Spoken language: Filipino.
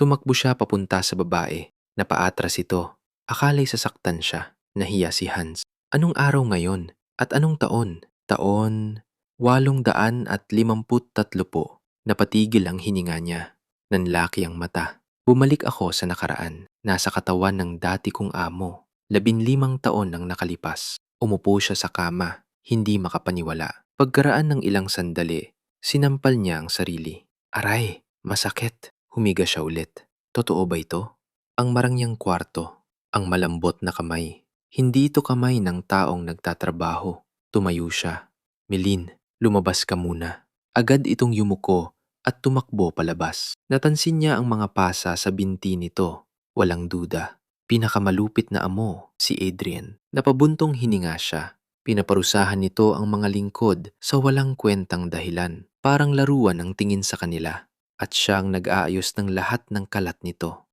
Tumakbo siya papunta sa babae. Napaatras ito. Akala'y sasaktan siya. Nahiya si Hans. Anong araw ngayon? At anong taon? Taon 853 po. Napatigil ang hininga niya. Nanlaki ang mata. Bumalik ako sa nakaraan. Nasa katawan ng dati kong amo. 15 taon nang nakalipas. Umupo siya sa kama. Hindi makapaniwala. Pagkaraan ng ilang sandali, sinampal niya ang sarili. Aray, masakit. Humiga siya ulit. Totoo ba ito? Ang marangyang kwarto. Ang malambot na kamay. Hindi ito kamay ng taong nagtatrabaho. Tumayo siya. Milin, lumabas ka muna. Agad itong yumuko at tumakbo palabas. Natansin niya ang mga pasa sa binti nito. Walang duda. Pinakamalupit na amo, si Adrian. Napabuntong hininga siya. Pinaparusahan nito ang mga lingkod sa walang kwentang dahilan. Parang laruan ang tingin sa kanila. At siya ang nag-aayos ng lahat ng kalat nito.